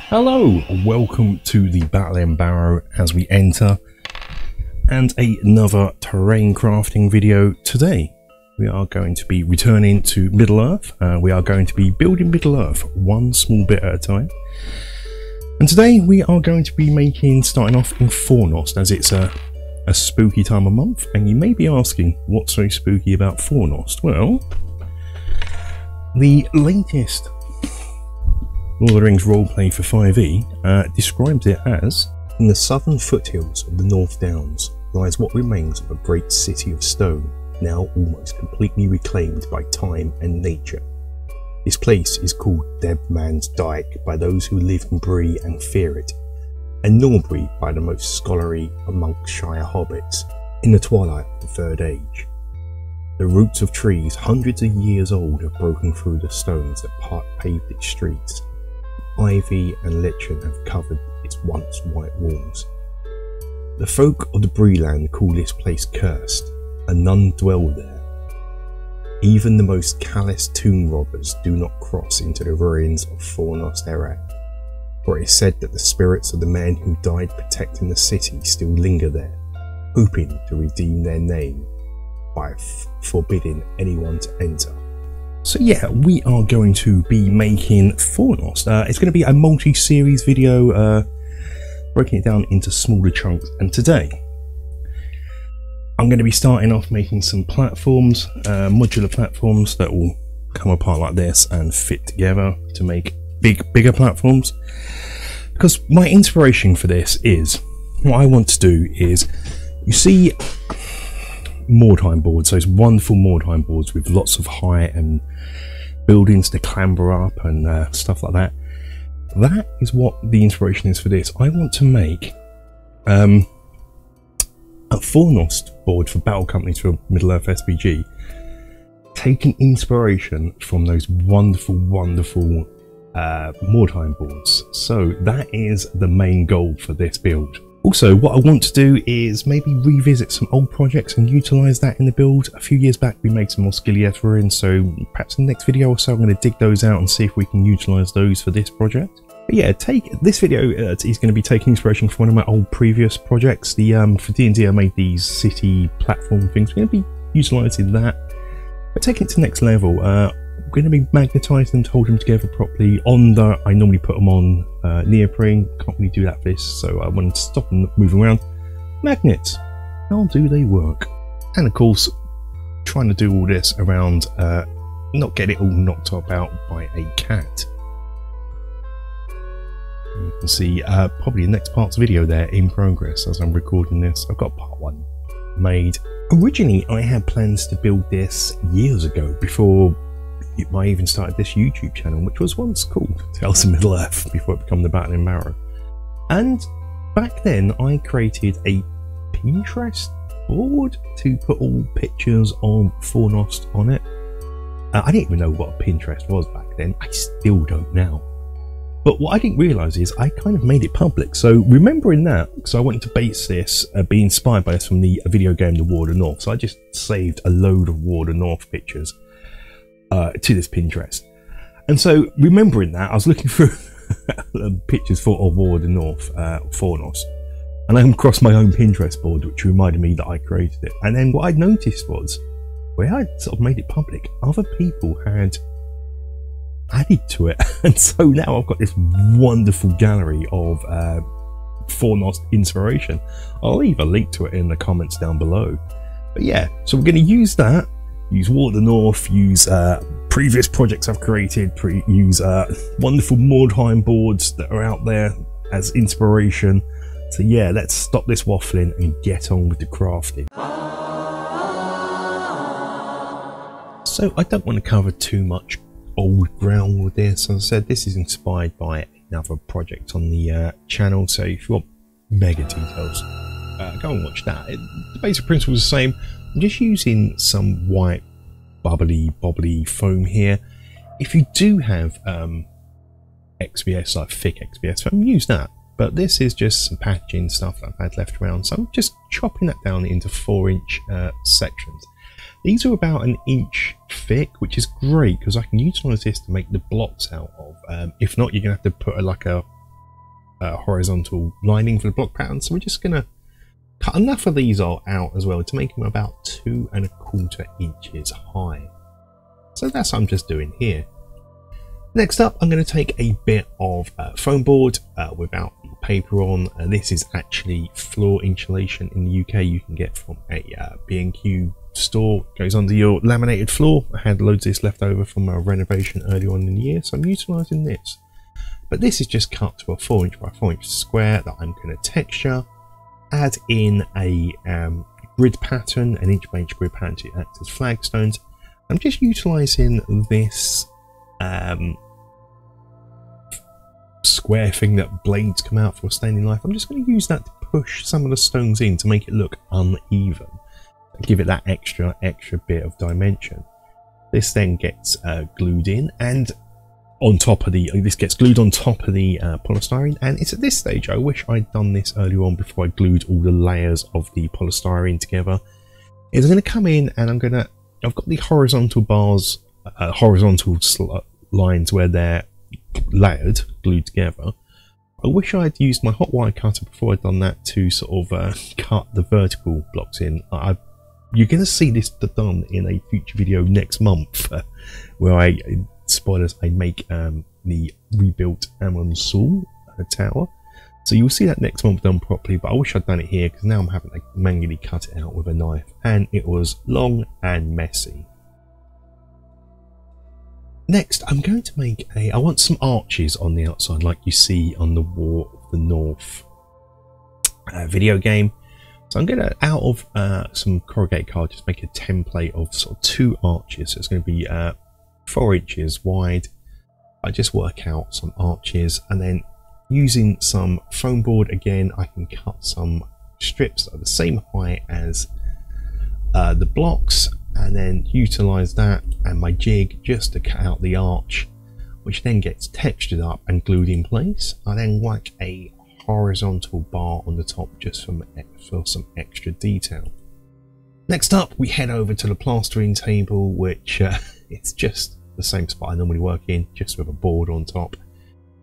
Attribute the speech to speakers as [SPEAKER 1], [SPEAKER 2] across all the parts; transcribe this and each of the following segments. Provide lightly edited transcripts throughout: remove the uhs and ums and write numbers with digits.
[SPEAKER 1] Hello, welcome to the Battle in Barrow as we enter, and another terrain crafting video. Today we are going to be returning to Middle Earth. We are going to be building Middle Earth one small bit at a time, and today we are going to be starting off in Fornost, as it's a spooky time of month. And you may be asking, what's so spooky about Fornost? Well, the latest Lord of the Rings roleplay for 5e describes it as: in the southern foothills of the North Downs lies what remains of a great city of stone, now almost completely reclaimed by time and nature. This place is called Dead Man's Dyke by those who live in Bree and fear it, and Norbury by the most scholarly amongst Shire hobbits. In the twilight of the Third Age, the roots of trees hundreds of years old have broken through the stones that paved its streets. Ivy and lichen have covered its once white walls. The folk of the Breeland call this place cursed, and none dwell there. Even the most callous tomb robbers do not cross into the ruins of Fornost Erath, for it is said that the spirits of the men who died protecting the city still linger there, hoping to redeem their name by forbidding anyone to enter. So yeah, we are going to be making Fornost. It's going to be a multi-series video, breaking it down into smaller chunks. And today, I'm going to be starting off making some platforms, modular platforms that will come apart like this and fit together to make bigger platforms. Because my inspiration for this is, what I want to do is, you see Mordheim boards, those wonderful Mordheim boards with lots of height and buildings to clamber up and stuff like that. That is what the inspiration is for this. I want to make a Fornost board for battle companies for Middle Earth SBG, taking inspiration from those wonderful Mordheim boards. So that is the main goal for this build. Also, what I want to do is maybe revisit some old projects and utilise that in the build. A few years back we made some Osgiliath ruins, so perhaps in the next video or so I'm going to dig those out and see if we can utilise those for this project. But yeah, this video is going to be taking inspiration from one of my old previous projects. For D&D I made these city platform things. We're going to be utilising that, but taking it to the next level. We're going to be magnetising them to hold them together properly. I normally put them on neoprene. Can't really do that for this, so I wanted to stop them moving around. Magnets, how do they work? And of course, trying to do all this around not get it all knocked up out by a cat. You can see probably the next part's video there in progress as I'm recording this. I've got part 1 made. Originally I had plans to build this years ago, before I even started this YouTube channel, which was once called Tales of Middle Earth before it became the Battle in Barrow. And back then I created a Pinterest board to put all pictures of Fornost on it. I didn't even know what a Pinterest was back then. I still don't now. But what I didn't realise is I kind of made it public. So remembering that, because I wanted to base this, be inspired by this from the video game The War of the North. So I just saved a load of War of the North pictures to this Pinterest. And so remembering that, I was looking through pictures of War of the North, Fornost, and I came across my own Pinterest board, which reminded me that I created it. And then what I noticed was, where I sort of made it public, other people had added to it, and so now I've got this wonderful gallery of Fornost inspiration. I'll leave a link to it in the comments down below. But yeah, so we're going to use that, use War of the North, use previous projects I've created, use wonderful Mordheim boards that are out there as inspiration. So yeah, let's stop this waffling and get on with the crafting. So I don't want to cover too much old ground with this. As I said, this is inspired by another project on the channel, so if you want mega details, go and watch that. The basic principle is the same. I'm just using some white bubbly bobbly foam here. If you do have XPS, like thick XPS foam, use that. but this is just some packaging stuff that I've had left around, so I'm just chopping that down into 4-inch sections. These are about an inch thick, which is great because I can utilise this to make the blocks out of. If not, you're going to have to put a horizontal lining for the block pattern, so we're just going to cut enough of these out as well to make them about 2 1/4 inches high. So that's what I'm just doing here. Next up, I'm going to take a bit of foam board without the paper on. This is actually floor insulation in the UK. You can get from a B&Q store. It goes under your laminated floor. I had loads of this left over from a renovation earlier on in the year, so I'm utilising this. But this is just cut to a 4-inch by 4-inch square that I'm going to texture, add in a grid pattern, an inch by inch grid pattern to act as flagstones. I'm just utilising this square thing that blades come out for staining life. I'm just going to use that to push some of the stones in to make it look uneven, give it that extra bit of dimension. This then gets glued in, and on top of this gets glued on top of the polystyrene. And it's at this stage I wish I'd done this earlier on before I glued all the layers of the polystyrene together. Is I'm going to come in and I've got the horizontal bars, horizontal lines where they're layered, glued together. I wish I'd used my hot wire cutter before I'd done that to sort of cut the vertical blocks in. You're going to see this done in a future video next month, where spoilers, I make the rebuilt Amon Saul tower. So you'll see that next month done properly, but I wish I'd done it here because now I'm having to manually cut it out with a knife, and it was long and messy. Next, I'm going to make I want some arches on the outside like you see on the War of the North video game. So I'm going to, out of some corrugated card, just make a template of sort of 2 arches. So it's going to be 4 inches wide. I just work out some arches, and then using some foam board again, I can cut some strips that are the same height as the blocks, and then utilize that and my jig just to cut out the arch, which then gets textured up and glued in place. I then whack a horizontal bar on the top just for some extra detail. Next up, we head over to the plastering table, which it's just the same spot I normally work in, just with a board on top.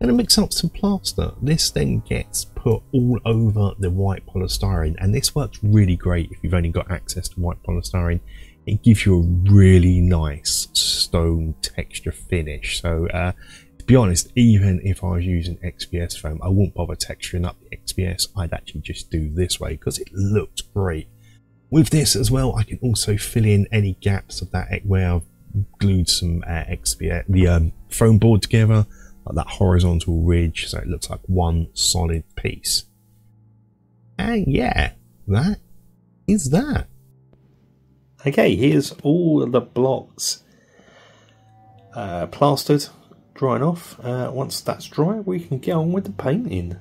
[SPEAKER 1] And I mix up some plaster. This then gets put all over the white polystyrene, and this works really great if you've only got access to white polystyrene. It gives you a really nice stone texture finish. So to be honest, even if I was using XPS foam, I wouldn't bother texturing up the XPS. I'd actually just do this way because it looks great. With this as well, I can also fill in any gaps of that where I've glued some XPS, the foam board together, like that horizontal ridge, so it looks like one solid piece. And yeah, that is that. Okay, here's all of the blocks plastered, drying off. Once that's dry, we can get on with the painting.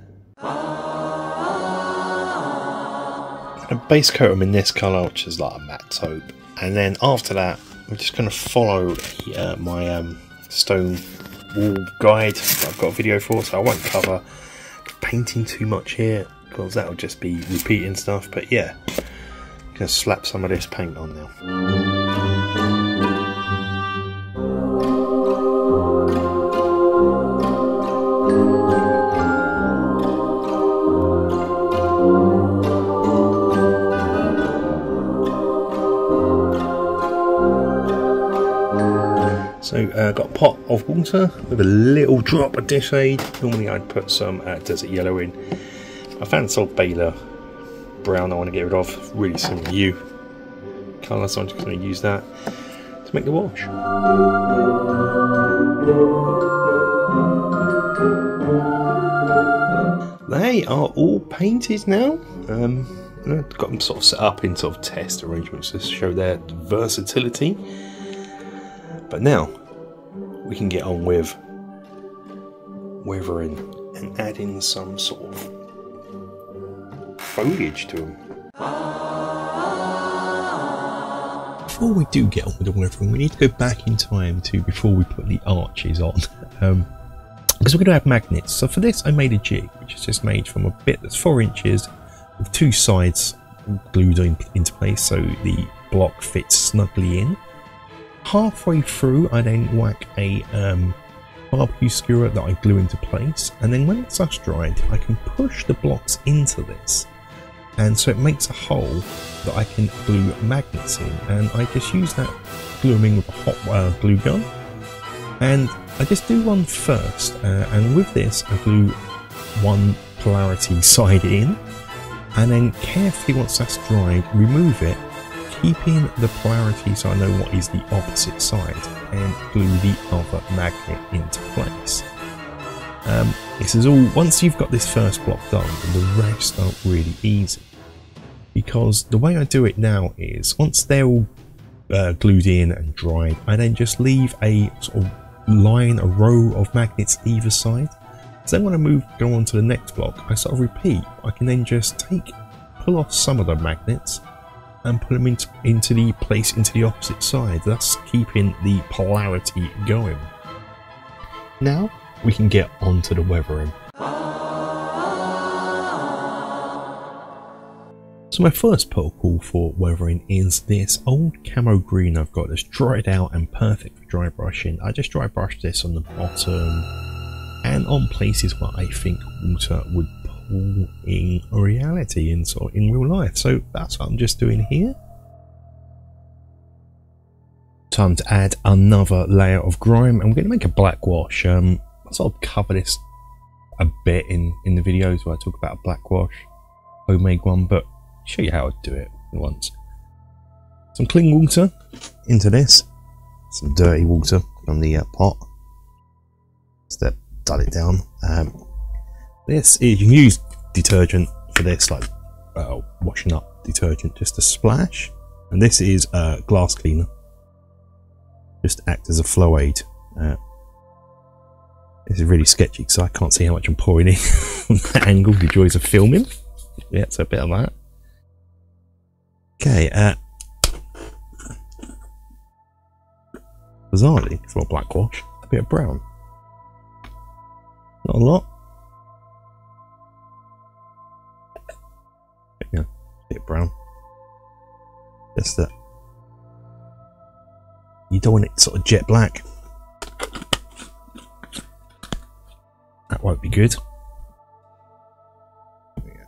[SPEAKER 1] I base coat them in this colour, which is like a matte taupe, and then after that I'm just going to follow my stone wall guide that I've got a video for, so I won't cover painting too much here because that'll just be repeating stuff. But yeah, I'm going to slap some of this paint on now. So got a pot of water with a little drop of dish aid. Normally I'd put some desert yellow in. I found Salt Baler brown I want to get rid of, really similar to you colour, so I'm just going to use that to make the wash. They are all painted now. I've got them sort of set up in sort of test arrangements to show their versatility. But now we can get on with weathering and adding some sort of foliage to them. Before we do get on with the weathering, we need to go back in time to before we put the arches on. because we're going to have magnets. So for this I made a jig, which is just made from a bit that's 4 inches with 2 sides glued into place so the block fits snugly in. Halfway through I then whack a barbecue skewer that I glue into place, and then when it's such dried I can push the blocks into this, and so it makes a hole that I can glue magnets in, and I just use that gluing with a hot glue gun, and I just do one first, and with this I glue one polarity side in, and then carefully once that's dried remove it, keeping the polarity so I know what is the opposite side, and glue the other magnet into place. This is all, once you've got this first block done, the rest are really easy, because the way I do it now is once they're all glued in and dried, I then just leave a sort of line, a row of magnets either side. So then when I go on to the next block, I sort of repeat. I can then just pull off some of the magnets and put them into the opposite side, thus keeping the polarity going. Now we can get on to the weathering. So my first protocol for weathering is this old camo green I've got that's dried out and perfect for dry brushing. I just dry brush this on the bottom and on places where I think water would pool in reality and sort of in real life. So that's what I'm just doing here. Time to add another layer of grime, and we're going to make a black wash. I'll sort of cover this a bit in the videos where I talk about a black wash, homemade one, but I'll show you how to do it once. Some clean water into this, some dirty water from the pot, just to dull it down. This is, you can use detergent for this, like washing up detergent, just a splash, and this is glass cleaner, just to act as a flow aid. This is really sketchy because I can't see how much I'm pouring in from that angle, the joys of filming. Yeah, so a bit of that. Okay, bizarrely, for a black wash, a bit of brown. Not a lot. Yeah, a bit brown. Just that. You don't want it sort of jet black. That won't be good. Yeah.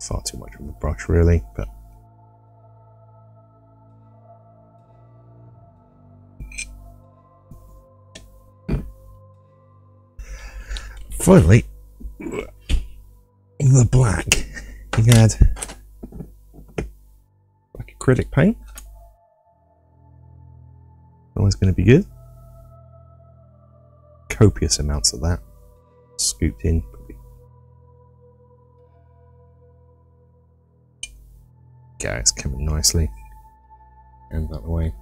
[SPEAKER 1] Far too much on the brush, really, but. Finally, the black, you can add like acrylic paint. Always going to be good. Copious amounts of that scooped in. Okay, it's coming nicely. And that way.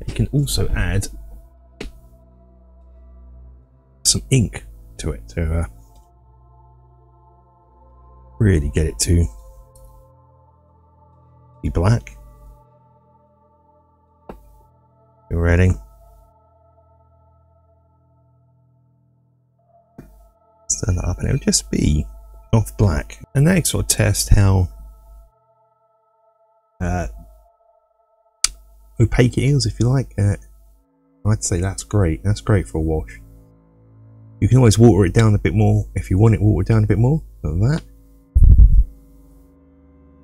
[SPEAKER 1] You can also add some ink to it to really get it to be black. You're ready. Turn that up and it'll just be off black. And now you sort of test how opaque it is, if you like. I'd say that's great. That's great for a wash. You can always water it down a bit more if you want it watered down a bit more. Like that.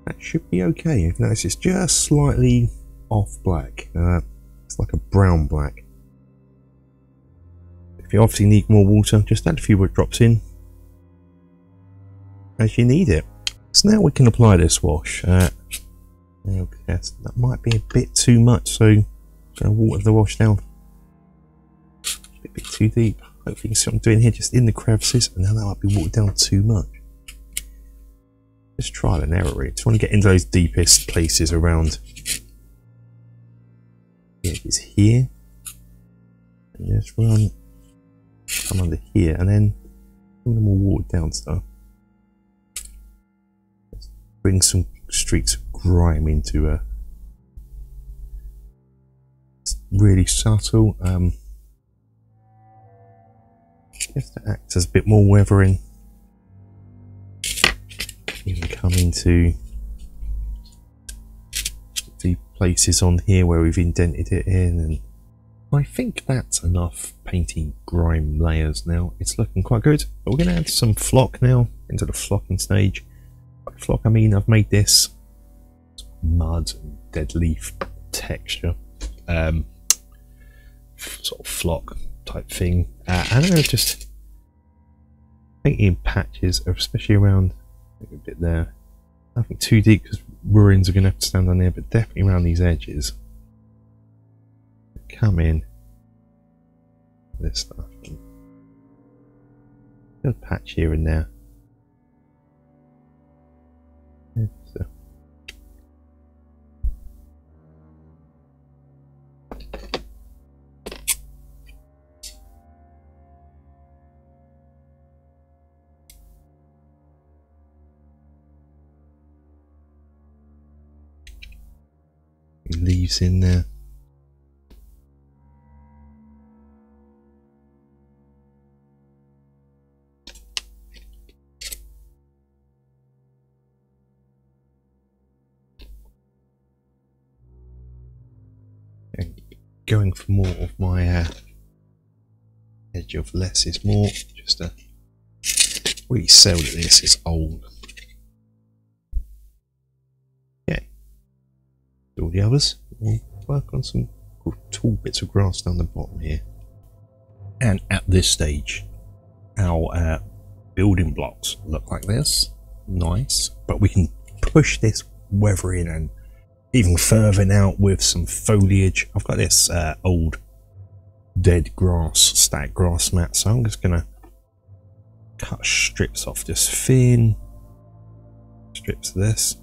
[SPEAKER 1] That should be okay. You can notice it's just slightly off black. It's like a brown black. If you obviously need more water, just add a few drops in as you need it. So now we can apply this wash. That might be a bit too much, so I'm going to water the wash down. A bit too deep. Hopefully you can see what I'm doing here, just in the crevices, and now that might be watered down too much. Just trial and error really. Just want to get into those deepest places around. It is here. And just run, come under here, and then some of the more watered down stuff. Let's bring some streaks of grime into a. It's really subtle. Just to act as a bit more weathering. Even come into the places on here where we've indented it in, and I think that's enough painting grime layers now. It's looking quite good. But we're going to add some flock now into the flocking stage. By flock I mean I've made this mud and dead leaf texture, sort of flock type thing, and I'm going to just paint in patches, especially around a bit there. Nothing too deep because ruins are going to have to stand on there, but definitely around these edges. Come in this stuff. Good patch here and there. So. Leaves in there. And going for more of my edge of less is more. Just a really sell that this is old. All the others, we'll work on some tall bits of grass down the bottom here. And at this stage, our building blocks look like this. Nice, but we can push this weathering and even further out with some foliage. I've got this old dead grass, stacked grass mat, so I'm just going to cut strips off, just thin strips of this.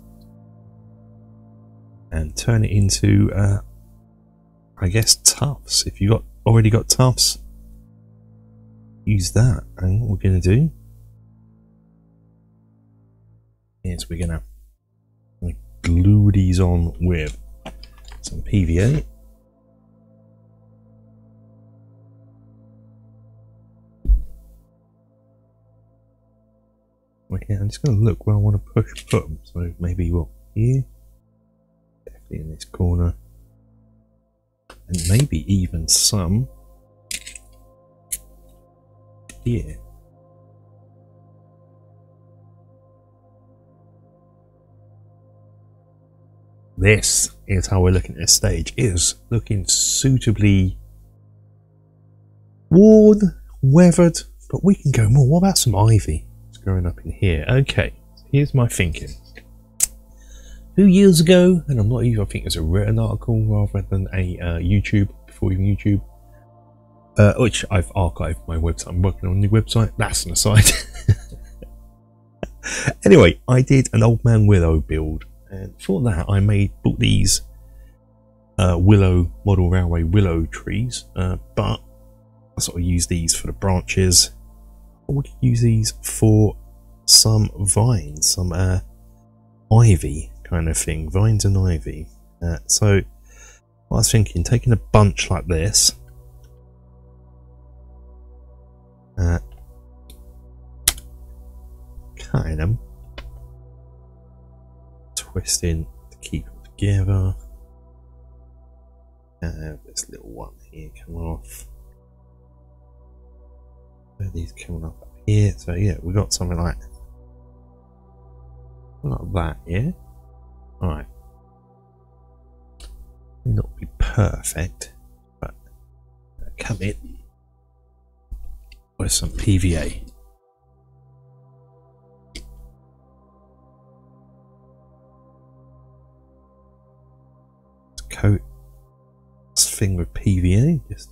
[SPEAKER 1] And turn it into, I guess, tufts. If you've already got tufts, use that. And what we're going to do is we're going to glue these on with some PVA. Okay, I'm just going to look where I want to put them. So maybe what, here? In this corner, and maybe even some here. This is how we're looking at this stage. It is looking suitably worn, weathered, but we can go more. What about some ivy? It's growing up in here. Okay, here's my thinking. 2 years ago, and I'm not even, I think it's a written article rather than a YouTube, before even YouTube, which I've archived my website. I'm working on a new website. That's an aside. Anyway, I did an Old Man Willow build, and for that I bought these willow, model railway willow trees, but I sort of use these for the branches. I would use these for some vines, some ivy kind of thing, vines and ivy. So I was thinking, taking a bunch like this, cutting them, twisting to keep them together. This little one here come off. These coming up here. So yeah, we got something like that. Yeah. All right. May not be perfect, but come in with some PVA. Let's coat this thing with PVA. Just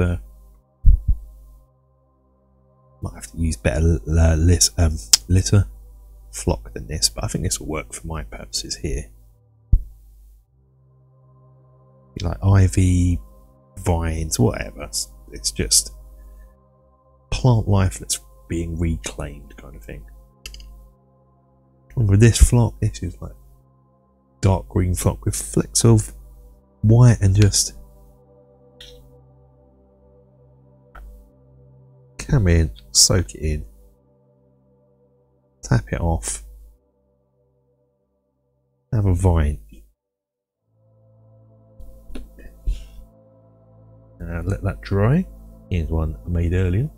[SPEAKER 1] might have to use better litter flock than this, but I think this will work for my purposes here. Like ivy, vines, whatever. It's just plant life that's being reclaimed kind of thing. And with this flock, this is like dark green flock with flecks of white, and just come in, soak it in, tap it off, have a vine, let that dry. Here's one I made earlier.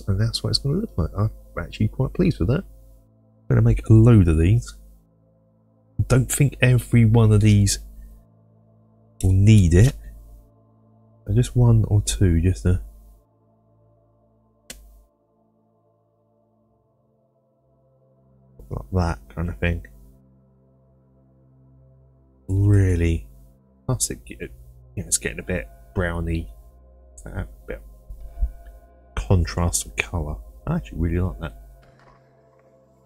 [SPEAKER 1] And that's what it's going to look like. I'm actually quite pleased with that. I'm going to make a load of these. I don't think every one of these will need it. Just one or two, just to like that kind of thing. Really, plus it's getting a bit browny, a bit contrast of colour. I actually really like that.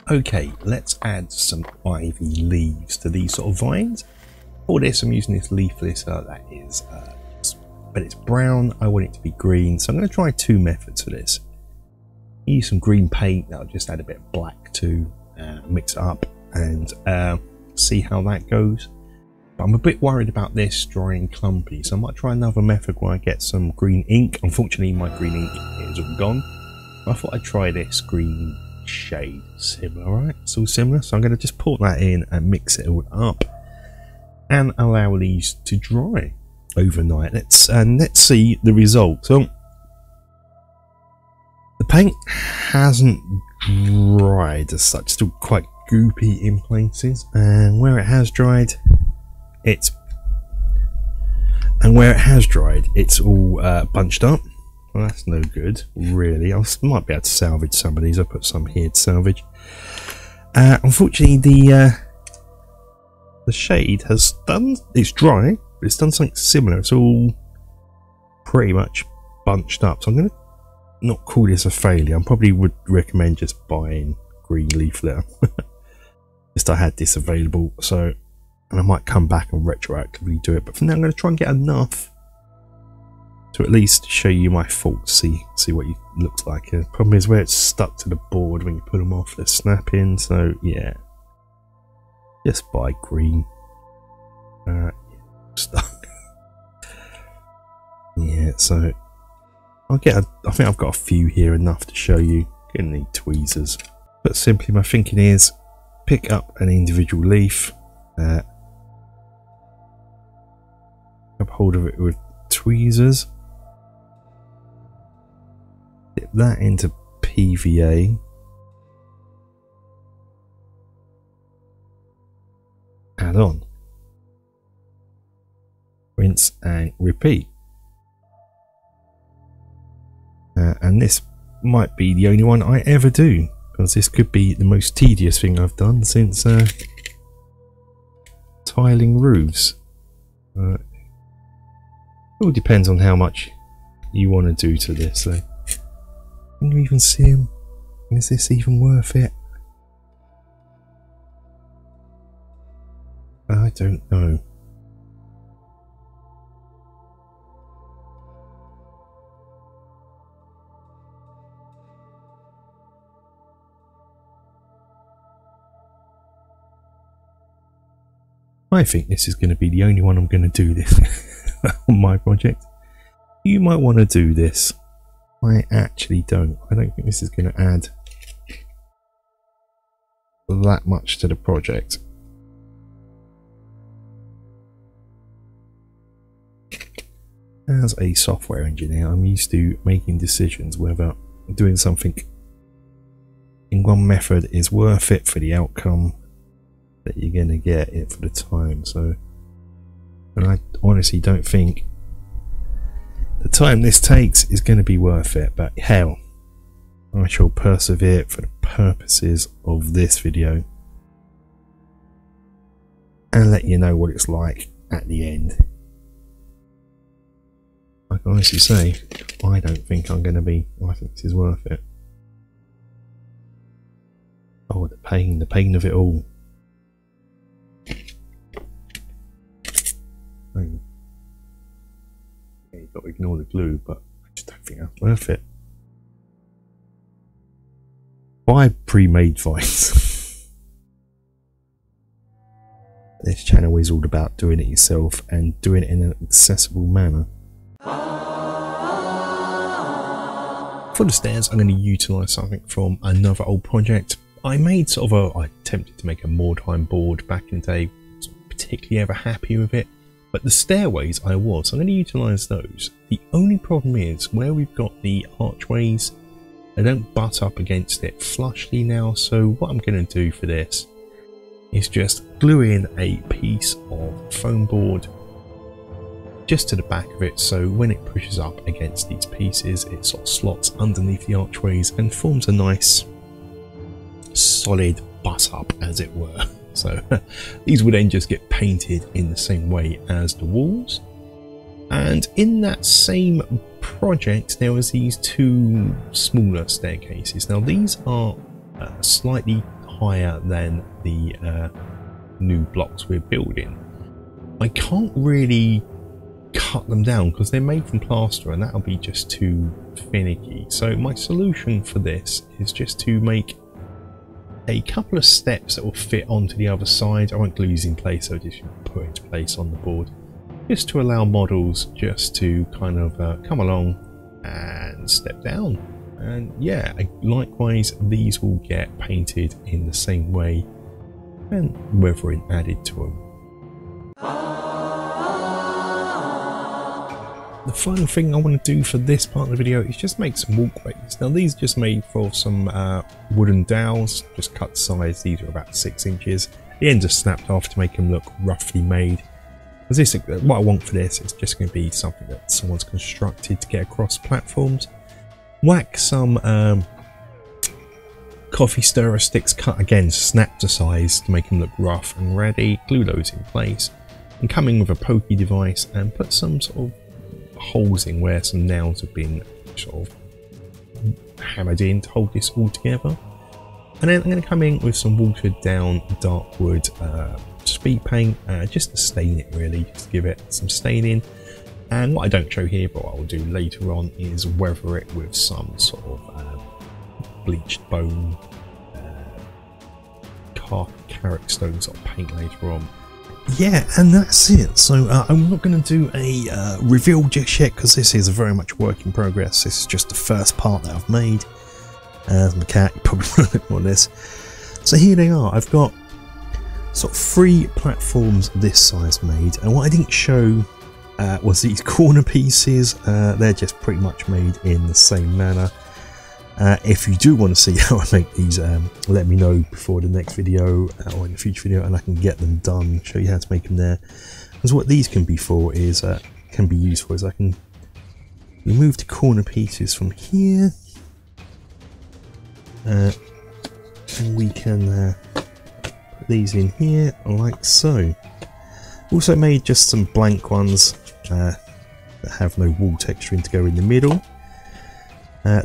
[SPEAKER 1] Okay, let's add some ivy leaves to these sort of vines. For this, I'm using this leafless. That is, but it's brown. I want it to be green, so I'm going to try two methods for this. Use some green paint. That'll just add a bit of black to mix it up and see how that goes. But I'm a bit worried about this drying clumpy, so I might try another method where I get some green ink. Unfortunately, my green ink is all gone. I thought I'd try this green shade. Similar, right? It's all similar. So I'm going to just pour that in and mix it all up and allow these to dry overnight. Let's see the result. So the paint hasn't dried as such, still quite goopy in places, and where it has dried, it's all bunched up. Well, that's no good, really. I might be able to salvage some of these. I'll put some here to salvage. Unfortunately, the shade has done, it's dry, but it's done something similar. It's all pretty much bunched up. So I'm going to not call this a failure. I probably would recommend just buying green leaf litter. Just I had this available, so, and I might come back and retroactively do it, but for now I'm going to try and get enough to at least show you my fault, see what it looks like. The problem is where it's stuck to the board when you put them off, they're snapping, so yeah, just buy green. Stuck. Yeah, so I think I've got a few here, enough to show you. Gonna need tweezers, but simply my thinking is pick up an individual leaf, grab hold of it with tweezers, dip that into PVA, add on, rinse and repeat. And this might be the only one I ever do, because this could be the most tedious thing I've done since tiling roofs. It all depends on how much you want to do to this. So, can you even see them? Is this even worth it? I don't know. I think this is going to be the only one I'm going to do this on my project. You might want to do this. I actually don't. I don't think this is going to add that much to the project. As a software engineer, I'm used to making decisions whether doing something in one method is worth it for the outcome that you're going to get it for the time. So, and I honestly don't think the time this takes is going to be worth it, but hell, I shall persevere for the purposes of this video and let you know what it's like at the end. I can honestly say I don't think I'm going to be, I think this is worth it. Oh, the pain of it all. Yeah, you've got to ignore the glue, but I just don't think that's worth it. buy pre-made vines. This channel is all about doing it yourself and doing it in an accessible manner. For the stairs, I'm going to utilise something from another old project. I made I attempted to make a Mordheim board back in the day. Wasn't particularly ever happy with it, but the stairways I was. I'm going to utilise those. The only problem is where we've got the archways, they don't butt up against it flushly now. So what I'm going to do for this is just glue in a piece of foam board just to the back of it, so when it pushes up against these pieces it sort of slots underneath the archways and forms a nice solid butt up, as it were. So these would then just get painted in the same way as the walls. And in that same project there was these two smaller staircases. Now these are slightly higher than the new blocks we're building. I can't really cut them down because they're made from plaster and that'll be just too finicky. So my solution for this is just to make a couple of steps that will fit onto the other side. I won't glue these in place, so just put into place on the board, just to allow models just to kind of come along and step down. And yeah, likewise these will get painted in the same way and weathering added to them. The final thing I want to do for this part of the video is just make some walkways. Now these are just made for some wooden dowels, just cut size. These are about 6 inches. The ends are snapped off to make them look roughly made. Because this, what I want for this is just going to be something that someone's constructed to get across platforms. Whack some coffee stirrer sticks, cut again, snap to size to make them look rough and ready. Glue those in place and come in with a pokey device and put some sort of holes in where some nails have been sort of hammered in to hold this all together. And then I'm going to come in with some watered down dark wood speed paint just to stain it, really, just to give it some staining. And what I don't show here but what I'll do later on is weather it with some sort of bleached bone carrick stone sort of paint later on. Yeah, and that's it. So I'm not going to do a reveal just yet because this is very much work in progress. This is just the first part that I've made. My cat, you probably want to look more at this. So here they are. I've got sort of 3 platforms this size made, and what I didn't show was these corner pieces. They're just pretty much made in the same manner. If you do want to see how I make these, let me know before the next video or in the future video, and I can get them done, show you how to make them there. Because what these can be for is, I can remove the corner pieces from here, and we can put these in here like so. Also made just some blank ones that have no wall texturing to go in the middle.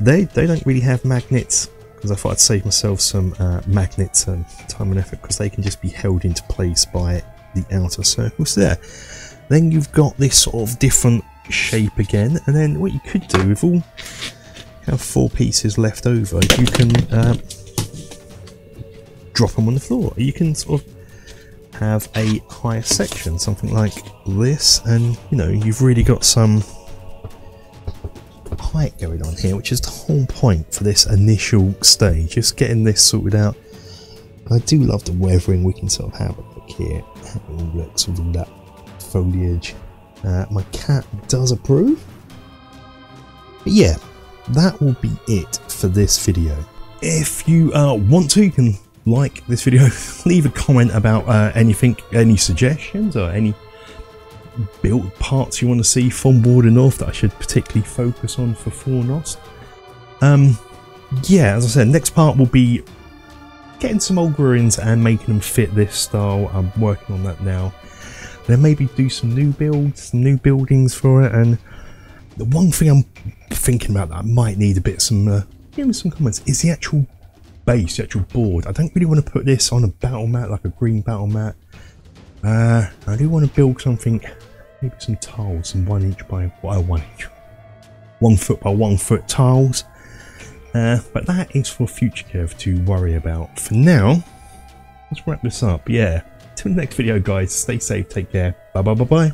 [SPEAKER 1] They don't really have magnets because I thought I'd save myself some magnets and time and effort, because they can just be held into place by the outer circles there. Then you've got this sort of different shape again, and then what you could do, if all have 4 pieces left over, you can drop them on the floor. You can sort of have a higher section, something like this, and you know, you've really got some height going on here, which is the whole point for this initial stage, just getting this sorted out. I do love the weathering. We can sort of have a look here, how it all looks with all that foliage. My cat does approve. But yeah, that will be it for this video. If you want to, you can like this video, leave a comment about anything, any suggestions or any build parts you want to see from Border North that I should particularly focus on for Fornost. Yeah, as I said, next part will be getting some old ruins and making them fit this style. I'm working on that now. Then maybe do some new builds, some new buildings for it. And the one thing I'm thinking about that I might need a bit some give me some comments is the actual base, the actual board. I don't really want to put this on a battle mat, like a green battle mat. I do want to build something, maybe some tiles, some 1 inch by 1 inch, 1 foot by 1 foot tiles, But that is for future Kev to worry about. For now, let's wrap this up. Yeah, till the next video guys, stay safe, take care, bye bye bye bye.